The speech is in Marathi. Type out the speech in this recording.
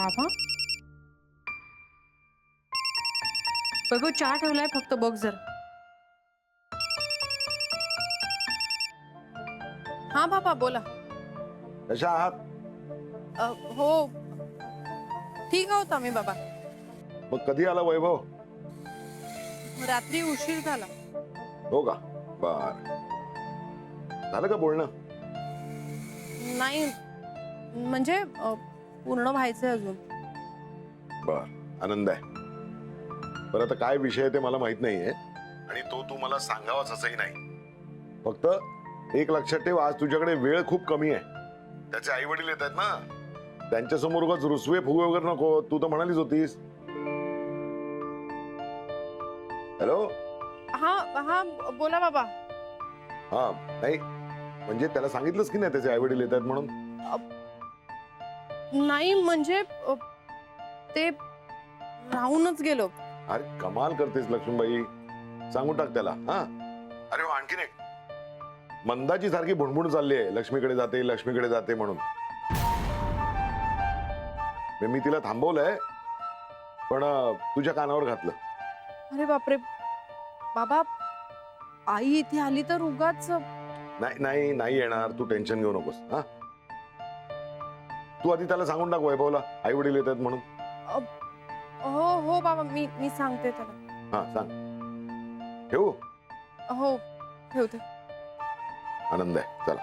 बाबा बघू चहा ठेवलाय फक्त बघ जर. हा बाबा बोला. कशा आहात? हो ठीक आहोत आम्ही बाबा. मग कधी आला वैभव? रात्री उशीर झाला. हो का? बर. झालं का बोलणं? नाही म्हणजे पूर्ण व्हायचंय अजून. बर, आनंद आहे. बरं आता काय विषय आहे ते मला माहित नाहीये आणि तो तू मला सांगावाच असंही नाही. फक्त एक लक्षात ठेव, आज तुझ्याकडे वेळ खूप कमी आहे. त्याचे आई वडील येत आहेत ना, त्यांच्या समोर उगाच रुसवे फुगवे वगैरे नको. तू तर म्हणालीच होतीस. हॅलो. हा हा बोला बाबा. हा नाही म्हणजे त्याला सांगितलंस की नाही त्याचे आई वडील येत आहेत म्हणून? नाही म्हणजे ते राहूनच गेलो. अरे कमाल करतेस लक्ष्मीबाई, सांगून टाक त्याला. हा अरे हो, आणखीन एक मंदाची सारखी भुणभुण चालली आहे, लक्ष्मीकडे जाते लक्ष्मीकडे जाते म्हणून. मी तिला थांबवलंय पण तुझ्या कानावर घातलं. अरे बापरे बाबा, आई इथे आली तर उगाच. नाही नाही नाही येणार, तू टेन्शन घेऊ नकोस. हा तू आधी त्याला सांगून टाक वैभवला आई वडील येत आहेत म्हणून. हो हो बाबा, मी सांगते त्याला. हा सांग. ठेवू? हो ठेवते. आनंद आहे, चला.